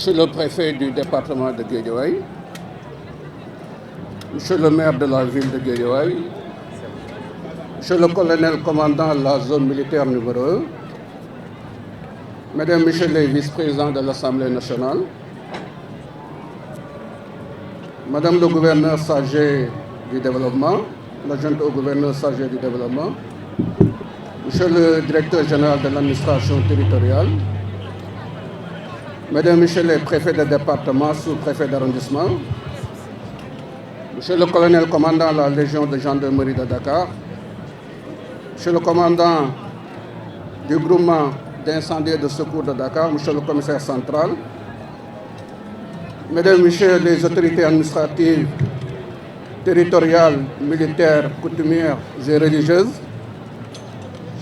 Monsieur le préfet du département de Guédiawaye, Monsieur le maire de la ville de Guédiawaye, Monsieur le colonel commandant de la zone militaire numéro 1, Mesdames, Messieurs les vice-présidents de l'Assemblée nationale, Madame le gouverneur chargé du développement, l'adjointe au gouverneur chargé du développement, Monsieur le directeur général de l'administration territoriale, Mesdames, Messieurs les préfets de département, sous-préfets d'arrondissement, Monsieur le colonel commandant de la Légion de gendarmerie de Dakar, Monsieur le commandant du groupement d'incendie et de secours de Dakar, Monsieur le commissaire central, Mesdames, Messieurs les autorités administratives, territoriales, militaires, coutumières et religieuses,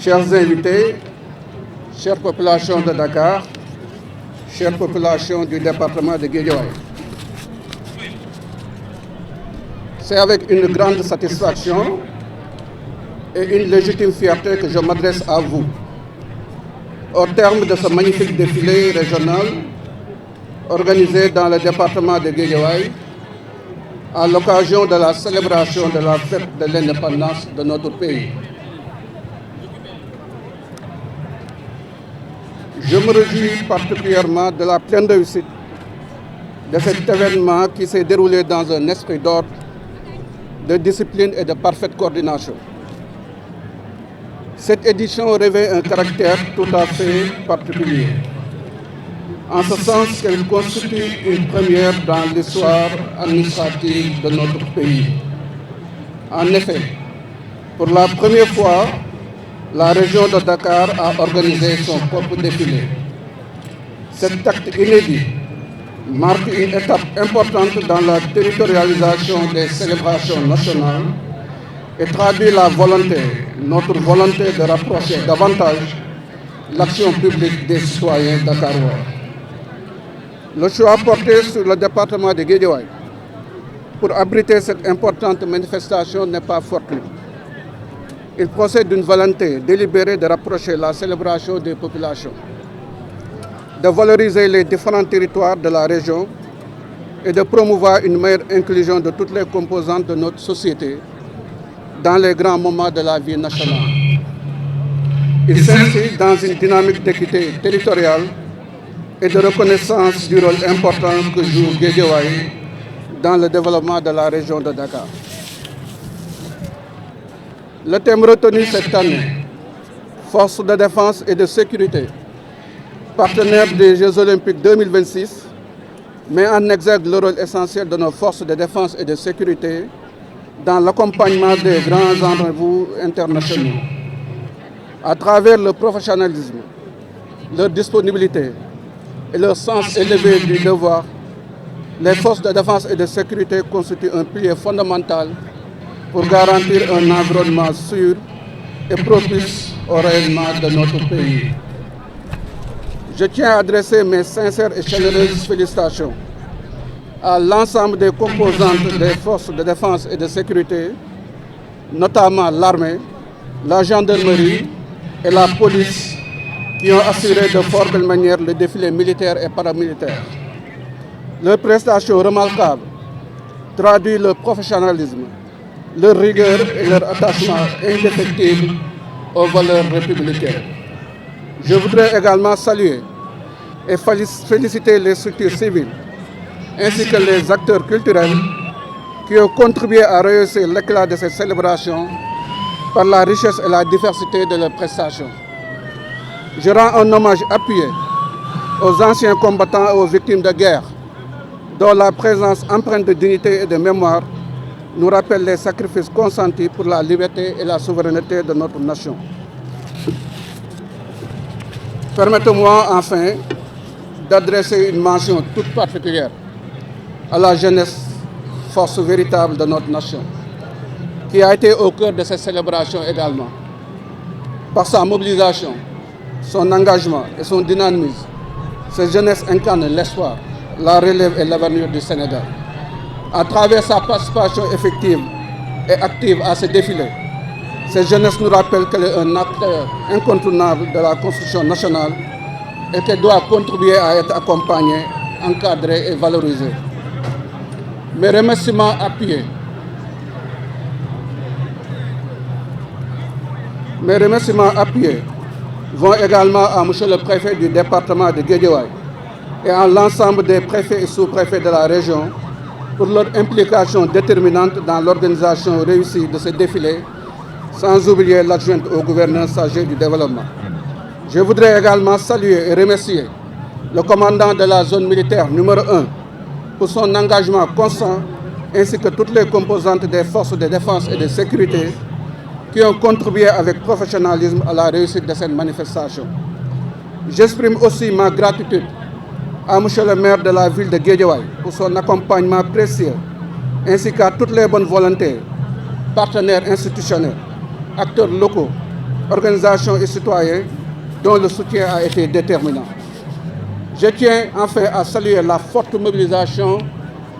chers invités, chères populations de Dakar, chères populations du département de Guédiawaye. C'est avec une grande satisfaction et une légitime fierté que je m'adresse à vous. Au terme de ce magnifique défilé régional organisé dans le département de Guédiawaye, à l'occasion de la célébration de la fête de l'indépendance de notre pays. Je me réjouis particulièrement de la pleine réussite de cet événement qui s'est déroulé dans un esprit d'ordre, de discipline et de parfaite coordination. Cette édition revêt un caractère tout à fait particulier, en ce sens qu'elle constitue une première dans l'histoire administrative de notre pays. En effet, pour la première fois, la région de Dakar a organisé son propre défilé. Cet acte inédit marque une étape importante dans la territorialisation des célébrations nationales et traduit la volonté, notre volonté de rapprocher davantage l'action publique des citoyens dakarois. Le choix porté sur le département de Guédiawaye pour abriter cette importante manifestation n'est pas fortuit. Il procède d'une volonté délibérée de rapprocher la célébration des populations, de valoriser les différents territoires de la région et de promouvoir une meilleure inclusion de toutes les composantes de notre société dans les grands moments de la vie nationale. Il s'inscrit dans une dynamique d'équité territoriale et de reconnaissance du rôle important que joue Guédiawaye dans le développement de la région de Dakar. Le thème retenu cette année, Forces de défense et de sécurité, partenaire des Jeux olympiques 2026, met en exergue le rôle essentiel de nos forces de défense et de sécurité dans l'accompagnement des grands rendez-vous internationaux. À travers le professionnalisme, leur disponibilité et leur sens élevé du devoir, les forces de défense et de sécurité constituent un pilier fondamental pour garantir un environnement sûr et propice au rayonnement de notre pays. Je tiens à adresser mes sincères et chaleureuses félicitations à l'ensemble des composantes des forces de défense et de sécurité, notamment l'armée, la gendarmerie et la police, qui ont assuré de fort belle manière le défilé militaire et paramilitaire. Leurs prestations remarquables traduisent le professionnalisme, leur rigueur et leur attachement indéfectible aux valeurs républicaines. Je voudrais également saluer et féliciter les structures civiles ainsi que les acteurs culturels qui ont contribué à rehausser l'éclat de cette célébration par la richesse et la diversité de leurs prestations. Je rends un hommage appuyé aux anciens combattants et aux victimes de guerre, dont la présence empreinte de dignité et de mémoire nous rappelle les sacrifices consentis pour la liberté et la souveraineté de notre nation. Permettez-moi enfin d'adresser une mention toute particulière à la jeunesse, force véritable de notre nation, qui a été au cœur de cette célébration également. Par sa mobilisation, son engagement et son dynamisme, cette jeunesse incarne l'espoir, la relève et l'avenir du Sénégal. À travers sa participation effective et active à ce défilé, cette jeunesse nous rappelle qu'elle est un acteur incontournable de la construction nationale et qu'elle doit contribuer à être accompagnée encadrés et valorisés. Mes remerciements appuyés vont également à Monsieur le préfet du département de Guédiawaye et à l'ensemble des préfets et sous-préfets de la région pour leur implication déterminante dans l'organisation réussie de ce défilé, sans oublier l'adjointe au gouverneur chargé du développement. Je voudrais également saluer et remercier le commandant de la zone militaire numéro 1 pour son engagement constant, ainsi que toutes les composantes des forces de défense et de sécurité qui ont contribué avec professionnalisme à la réussite de cette manifestation. J'exprime aussi ma gratitude à Monsieur le maire de la ville de Guédiawaye pour son accompagnement précieux, ainsi qu'à toutes les bonnes volontés, partenaires institutionnels, acteurs locaux, organisations et citoyens dont le soutien a été déterminant. Je tiens enfin à saluer la forte mobilisation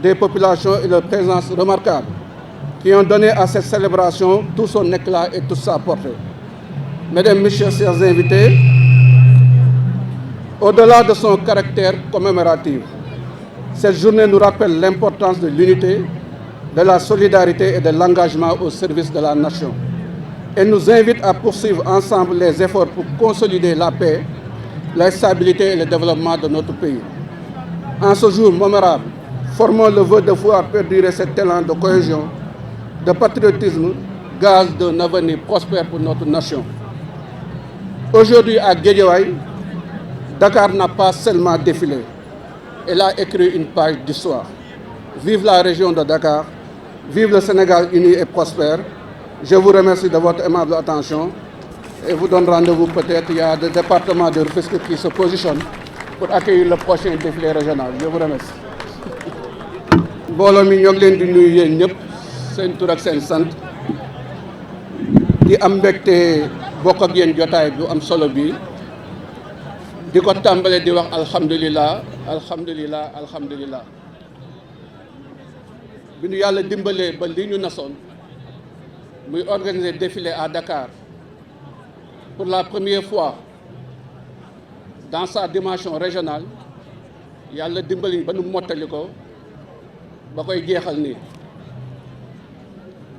des populations et leur présence remarquable qui ont donné à cette célébration tout son éclat et toute sa portée. Mesdames, Messieurs, chers invités, au-delà de son caractère commémoratif, cette journée nous rappelle l'importance de l'unité, de la solidarité et de l'engagement au service de la nation. Elle nous invite à poursuivre ensemble les efforts pour consolider la paix, la stabilité et le développement de notre pays. En ce jour mémorable, formons le vœu de pouvoir perdurer cet élan de cohésion, de patriotisme, gage d'un avenir prospère pour notre nation. Aujourd'hui à Guédiawaye, Dakar n'a pas seulement défilé, elle a écrit une page d'histoire. Vive la région de Dakar, vive le Sénégal uni et prospère. Je vous remercie de votre aimable attention et vous donne rendez-vous peut-être. Il y a des départements de Rufisque qui se positionnent pour accueillir le prochain défilé régional. Je vous remercie. mbooloo mi ñoo ngi leen di nuyu yéen ñëpp seen tur ak seen sant di am mbégte bokk ak yéen jotaay bu am solo bi di ko tàmbale di wax alhamdulilah alhamdulilah alhamdulilah bi ñu yàlla dimbalee ba li ñu nasoon muy organiser défilé à Dakar pour la première fois dans sa dimension régionale yàlla dimbali ba nu mottali ko ba koy jeexal nii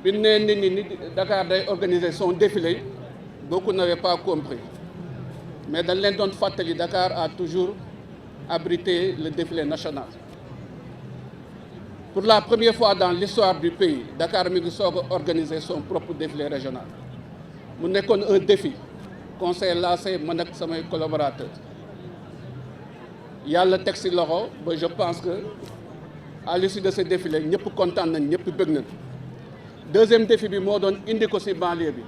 bi ne nit ñi Dakar day organiser son défilé beaucoup n'avaient pas compris mais dañ leen doon fàttali Dakar a toujours abrité le défilé national. Pour la première fois dans l'histoire du pays, Dakar mi ngi soog a organiser son propre défilé régional mu nekkoon un défi qu'on s'est lancé man ak samay collaborateurs yàlla teg ci loxo ba je pense que à l'issue de ce défilé ñëpp kontaan nañ ñëpp bëgg nañ. Deuxième défi bi moo doon indi ko ci banlieue bi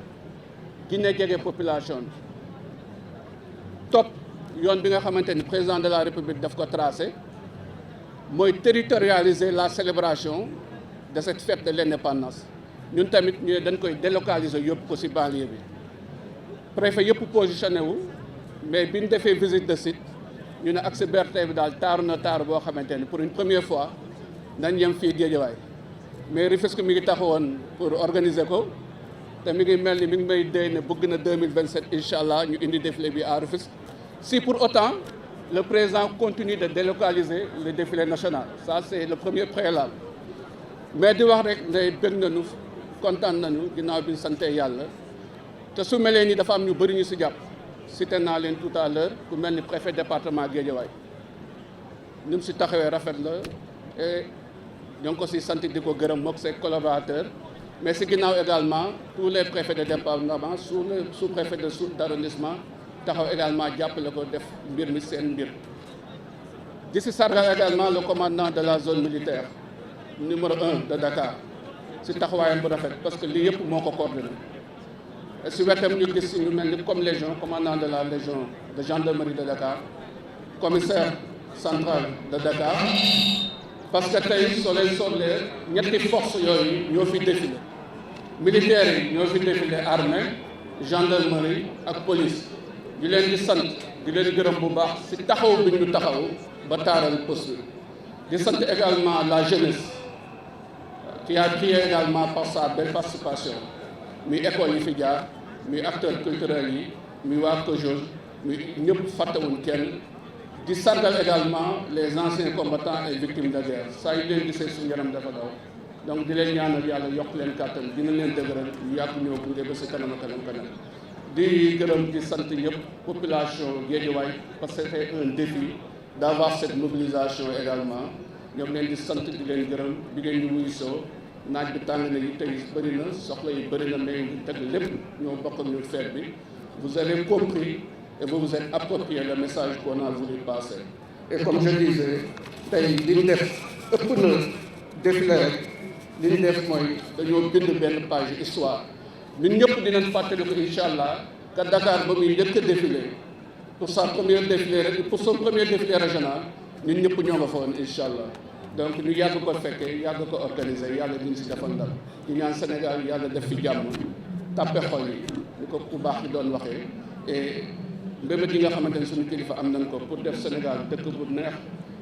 Guinée jege population bi topp yoon bi nga xamante ni président de la République daf ko tracé mooy territorialiser la célébration de cette fête de l'indépendance. Ñun tamit ñu dañ koy délocaliser yóbbu ko ci banlieue bi préfet yëpp positionné wu mais bi ñu defee visite de site ñu ne ak ci BRT bi daal taaru na taaru boo xamante ni pour une première fois dañ yem fii Guédiawaye mais Rufisque mi ngi taxawoon pour organiser ko te mi ngi mel ni mi ngi may déy ne bëgg na 2027 incha allah ñu indi défilé bi à Rufisque. Si pour autant le président continue de délocaliser le défilé national, ça c'est le premier préalable. Mais di wax rek ne bëgg nañu kontaan nañu ginnaaw bi ñu sante yàlla te su melee ni dafa am ñu bëri ñu ci jàpp cité naa leen tout à l'heure ku mel ni préfet département Guédiawaye ñu ci taxawee rafet la et ñoo ngi ko ci sant di ko gërëm mook ses collaborateurs mais ci ginnaaw également tous les préfets de département sous-préfet d'arrondissement taxaw également jàppale ko def mbir mi seen mbir di ci sargal également le commandant de la zone militaire numéro 1 de Dakar ci taxawaayam bu rafet parce que lii yëpp moo ko coordonné ci wetam ñu gis ci ñu mel ni comme légion commandant de la légion de gendarmerie de Dakar commissaire central de Dakar parce que tey soo leen sooblee ñetti force yooyu ñoo fi défilé militaires yi ñoo fi défilé armée gendarmerie ak police di leen di sant di leen gërëm bu baax ci taxaw bi ñu taxaw ba taaral poste di sant également la jeunesse qui a crié également par sa belle participation muy école yi fi jaar muy acteurs culturels yi muy waa COJOL muy ñëpp fàttewuñ kenn di sargal également les anciens combattants et victimes de guerre saa yu leen gisee suñu yaram dafa daw donc di leen ñaanal yàlla yokk leen kàttan dina leen dëgëral ñu yàgg ñoo gunge ba si kanam di gërëm di sant ñëpp population Guédiawaye parce que c'était un défi d'avoir cette mobilisation également ñoom leen di sant di leen gërëm bi ngeen ñu wuyusoo naaj bi tàng na yi tey bëri na soxla yi bëri na mais ñu teg lépp ñoo bokk ak ñu feet bi vous avez compris et vous vous êtes approprié le message qu'on a voulu passer et comme je disais tey li ñu def ëpp na défilé rek li ñu def mooy dañoo bind benn page histoire ñun ñëpp dinañ fàttaliku incha allah que Dakar ba muy njëkk a défilé pour sa première défilé rek pour son premier défilé régional ñun ñëpp ñoo nga fa woon incha allah donc ñu yàgg ko fekkee yàgg ko organiser yàlla diñ si defal ndam ñu ñaan Sénégal yàlla def fi jàmm tàppe xol yi ñu ko ku baax bi doon waxee et mbébét yi nga xamante ne suñu kilifa am nañ ko pour def Sénégal dëkk bu neex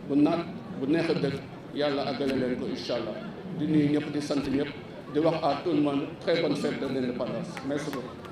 bu naat bu neex a dëkk yàlla àggale leen ko incha allah di nuyu ñëpp di sant ñëpp di wax à tout le monde très bonne fête de l'indépendance merci beaucoup.